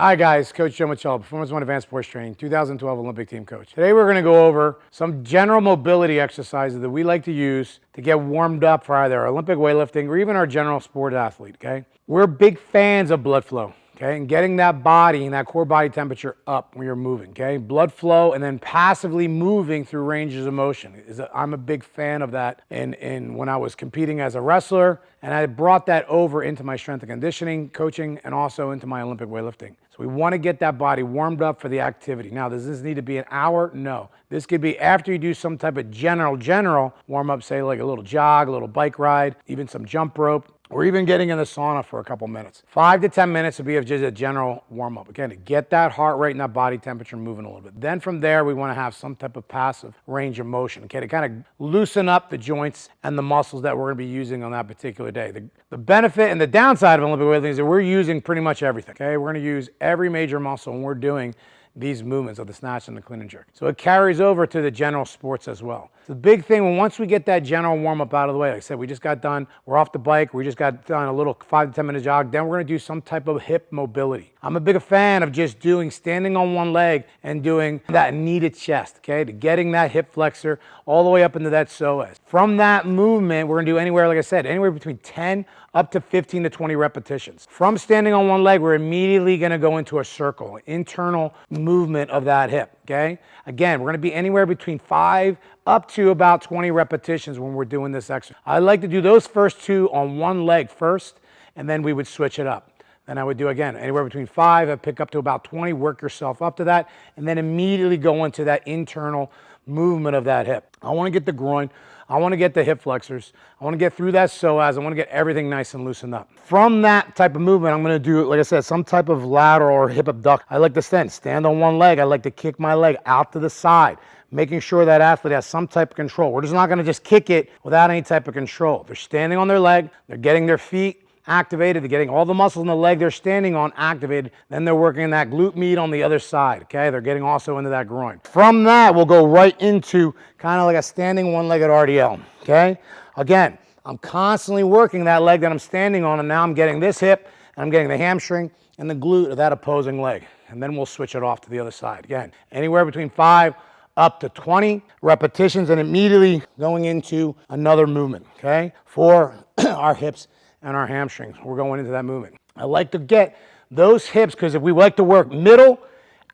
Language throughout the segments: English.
Hi guys, Coach Joe Micela, Performance One Advanced Sports Training, 2012 Olympic team coach. Today we're going to go over some general mobility exercises that we like to use to get warmed up for either Olympic weightlifting or even our general sport athlete, okay? We're big fans of blood flow, okay? And getting that body and that core body temperature up when you're moving, okay? Blood flow and then passively moving through ranges of motion. I'm a big fan of that in when I was competing as a wrestler, and I brought that over into my strength and conditioning, coaching, and also into my Olympic weightlifting. So we want to get that body warmed up for the activity. Now, does this need to be an hour? No. This could be after you do some type of general warm up, say like a little jog, a little bike ride, even some jump rope, or even getting in the sauna for a couple minutes. 5 to 10 minutes would be of just a general warm up. Again, to get that heart rate and that body temperature moving a little bit. Then from there, we want to have some type of passive range of motion, okay, to kind of loosen up the joints and the muscles that we're going to be using on that particular day. The benefit and the downside of Olympic weightlifting is that we're using pretty much everything, okay? We're going to use every major muscle when we're doing these movements of the snatch and the clean and jerk. So it carries over to the general sports as well. The big thing, once we get that general warm up out of the way, like I said, we just got done, we're off the bike, we just got done a little 5 to 10 minute jog, then we're gonna do some type of hip mobility. I'm a big fan of just standing on one leg and doing that kneaded chest, okay? To getting that hip flexor all the way up into that psoas. From that movement, we're gonna do anywhere, like I said, anywhere between 10 up to 15 to 20 repetitions. From standing on one leg, we're immediately gonna go into a circle, internal movement of that hip, okay? Again, we're gonna be anywhere between 5 up to about 20 repetitions when we're doing this exercise. I like to do those first 2 on one leg first, and then we would switch it up. Then I would do, again, anywhere between 5, I'd pick up to about 20, work yourself up to that, and then immediately go into that internal movement of that hip. I wanna get the groin, I want to get the hip flexors. I want to get through that psoas. I want to get everything nice and loosened up. From that type of movement, I'm going to do, like I said, some type of lateral or hip abduction. I like to stand on one leg. I like to kick my leg out to the side, making sure that athlete has some type of control. We're just not going to just kick it without any type of control. They're standing on their leg. They're getting their feet activated. They're getting all the muscles in the leg they're standing on activated. Then they're working that glute med on the other side, okay? They're getting also into that groin. From that, we'll go right into kind of like a standing one-legged RDL, okay? Again, I'm constantly working that leg that I'm standing on, and now I'm getting this hip, and I'm getting the hamstring and the glute of that opposing leg. And then we'll switch it off to the other side. Again, anywhere between 5 up to 20 repetitions, and immediately going into another movement, okay? For our hips and our hamstrings. We're going into that movement. I like to get those hips, because if we like to work middle,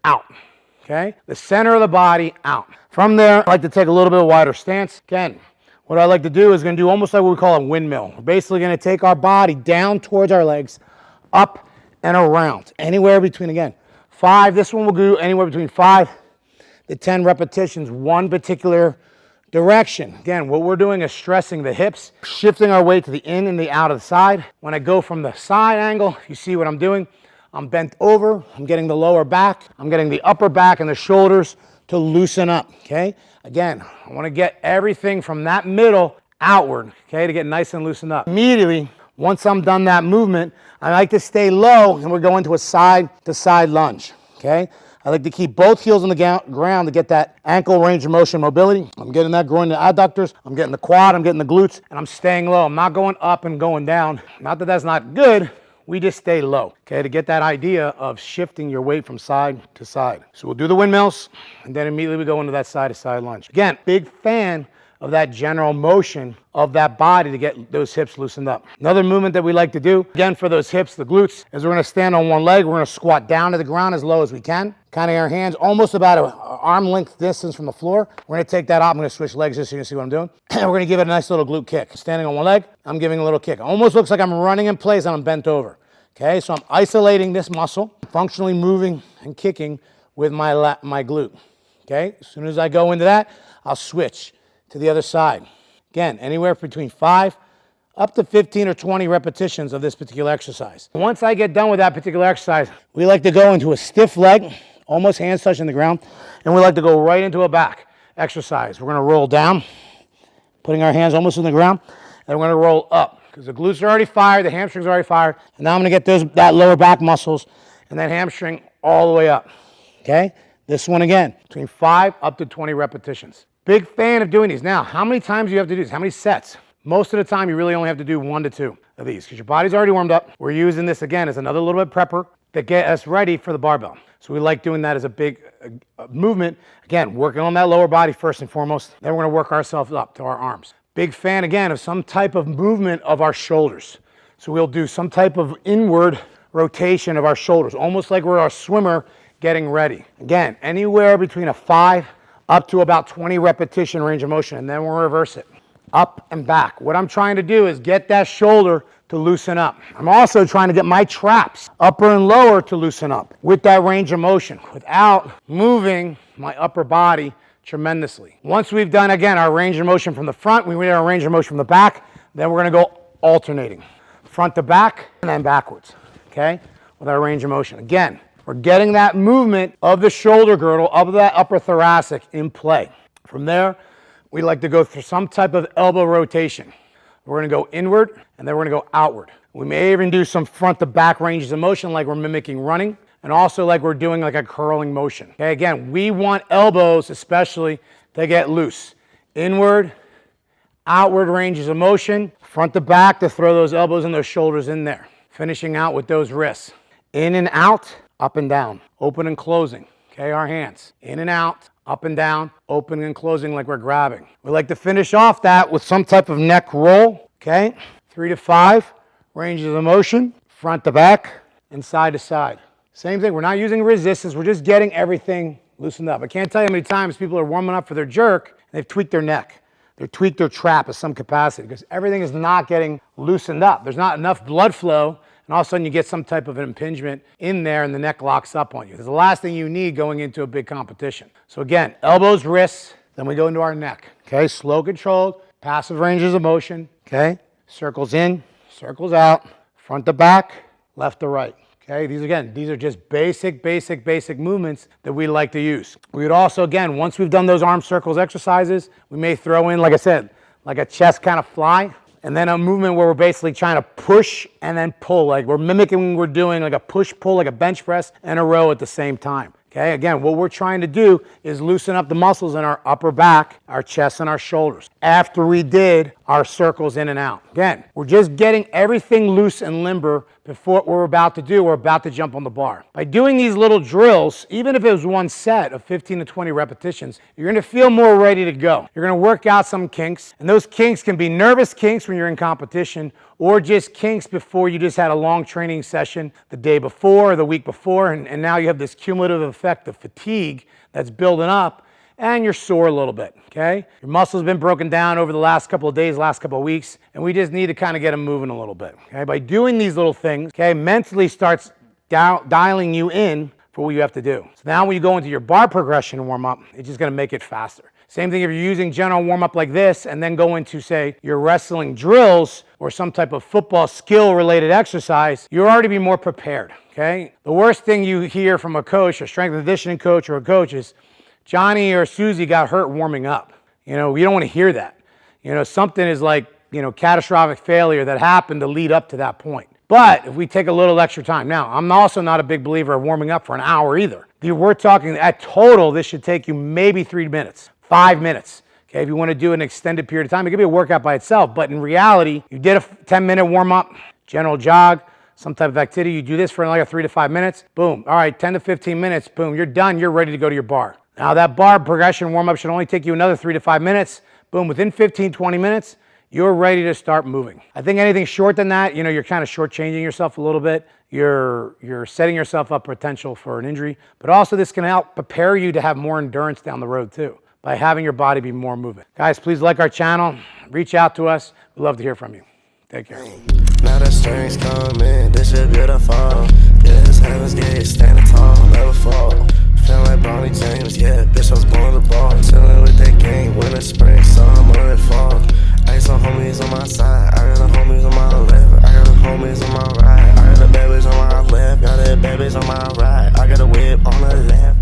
out, okay? The center of the body, out. From there, I like to take a little bit of wider stance. Again, what I like to do is going to do almost like what we call a windmill. We're basically going to take our body down towards our legs, up and around. Anywhere between, again, 5, this one will do anywhere between 5 to 10 repetitions, one particular direction. Again, what we're doing is stressing the hips, shifting our weight to the in and the out of the side. When I go from the side angle, you see what I'm doing? I'm bent over, I'm getting the lower back, I'm getting the upper back and the shoulders to loosen up, okay? Again, I want to get everything from that middle outward, okay, to get nice and loosened up. Immediately, once I'm done that movement, I like to stay low, and we're going to a side-to-side lunge, okay? I like to keep both heels on the ground to get that ankle range of motion mobility. I'm getting that groin to adductors. I'm getting the quad. I'm getting the glutes. And I'm staying low. I'm not going up and going down. Not that that's not good. We just stay low, okay, to get that idea of shifting your weight from side to side. So we'll do the windmills, and then immediately we go into that side-to-side lunge. Again, big fan of that general motion of that body to get those hips loosened up. Another movement that we like to do, again for those hips, the glutes, is we're going to stand on one leg. We're going to squat down to the ground as low as we can. Kind of our hands almost about an arm length distance from the floor. We're going to take that out. I'm going to switch legs just so you can see what I'm doing. And we're going to give it a nice little glute kick. Standing on one leg, I'm giving a little kick. It almost looks like I'm running in place and I'm bent over. Okay, so I'm isolating this muscle, functionally moving and kicking with my glute. Okay, as soon as I go into that, I'll switch to the other side. Again, anywhere between 5 up to 15 or 20 repetitions of this particular exercise. Once I get done with that particular exercise, we like to go into a stiff leg, almost hands touching the ground, and we like to go right into a back exercise. We're going to roll down, putting our hands almost on the ground, and we're going to roll up, because the glutes are already fired, the hamstrings are already fired, and now I'm going to get that lower back muscles and that hamstring all the way up. Okay, this one again, between 5 up to 20 repetitions. Big fan of doing these. Now, how many times do you have to do this? How many sets? Most of the time, you really only have to do 1 to 2 of these because your body's already warmed up. We're using this again as another little bit prepper that get us ready for the barbell. So we like doing that as a big movement. Again, working on that lower body first and foremost. Then we're going to work ourselves up to our arms. Big fan, again, of some type of movement of our shoulders. So we'll do some type of inward rotation of our shoulders, almost like we're a swimmer getting ready. Again, anywhere between a 5 up to about 20 repetition range of motion, and then we'll reverse it. Up and back. What I'm trying to do is get that shoulder to loosen up. I'm also trying to get my traps, upper and lower, to loosen up with that range of motion without moving my upper body tremendously. Once we've done, again, our range of motion from the front, we do our range of motion from the back, then we're going to go alternating. Front to back and then backwards, okay, with our range of motion. Again, we're getting that movement of the shoulder girdle, of that upper thoracic in play. From there, we like to go through some type of elbow rotation. We're going to go inward, and then we're going to go outward. We may even do some front to back ranges of motion like we're mimicking running, and also like we're doing like a curling motion. Okay, again, we want elbows especially to get loose. Inward, outward ranges of motion, front to back to throw those elbows and those shoulders in there. Finishing out with those wrists. In and out, up and down, open and closing. Okay, our hands. In and out, up and down, open and closing like we're grabbing. We like to finish off that with some type of neck roll, okay? 3 to 5 ranges of motion, front to back and side to side. Same thing, we're not using resistance, we're just getting everything loosened up. I can't tell you how many times people are warming up for their jerk and they've tweaked their neck. They've tweaked their trap of some capacity because everything is not getting loosened up. There's not enough blood flow, and all of a sudden you get some type of an impingement in there and the neck locks up on you. That's the last thing you need going into a big competition. So again, elbows, wrists, then we go into our neck. Okay, slow controlled, passive ranges of motion. Okay, circles in, circles out, front to back, left to right. Okay, these are just basic movements that we like to use. We would also, again, once we've done those arm circles exercises, we may throw in, like I said, like a chest kind of fly, and then a movement where we're basically trying to push and then pull, like we're mimicking, we're doing like a push-pull, like a bench press and a row at the same time. Okay, again, what we're trying to do is loosen up the muscles in our upper back, our chest, and our shoulders after we did our circles in and out. Again, we're just getting everything loose and limber before what we're about to do. We're about to jump on the bar. By doing these little drills, even if it was one set of 15 to 20 repetitions, you're going to feel more ready to go. You're going to work out some kinks, and those kinks can be nervous kinks when you're in competition, or just kinks before you just had a long training session the day before or the week before, and now you have this cumulative effect of fatigue that's building up, and you're sore a little bit, okay? Your muscle's been broken down over the last couple of days, last couple of weeks, and we just need to kind of get them moving a little bit, okay? By doing these little things, okay, mentally starts dialing you in for what you have to do. So now when you go into your bar progression warm-up, it's just going to make it faster. Same thing if you're using general warm-up like this and then go into, say, your wrestling drills or some type of football skill-related exercise, you'll already be more prepared, okay? The worst thing you hear from a coach, a strength and conditioning coach or a coach is, Johnny or Susie got hurt warming up. You know, you don't want to hear that. You know, something is like, you know, catastrophic failure that happened to lead up to that point. But if we take a little extra time, now, I'm also not a big believer of warming up for an hour either. We're talking at total, this should take you maybe 3 minutes. 5 minutes. Okay, if you want to do an extended period of time, it could be a workout by itself, but in reality, you did a 10-minute warm-up, general jog, some type of activity, you do this for like 3 to 5 minutes, boom. All right, 10 to 15 minutes, boom, you're done, you're ready to go to your bar. Now that bar progression warm-up should only take you another 3 to 5 minutes, boom, within 15, 20 minutes, you're ready to start moving. I think anything short than that, you know, you're kind of shortchanging yourself a little bit. You're setting yourself up potential for an injury, but also this can help prepare you to have more endurance down the road too, by having your body be more moving. Guys, please like our channel, reach out to us. We'd love to hear from you. Take care. Now the strings coming, this shit beautiful. This heaven's gate, standing tall, never fall. Feeling like Bronny James, yeah, bitch, I was born the ball. Chillin' with that game, winter, spring, summer, and fall. I got some homies on my side, I got the homies on my left, I got the homies on my right. I got the babies on my left, got the babies on my right. I got a whip on the left.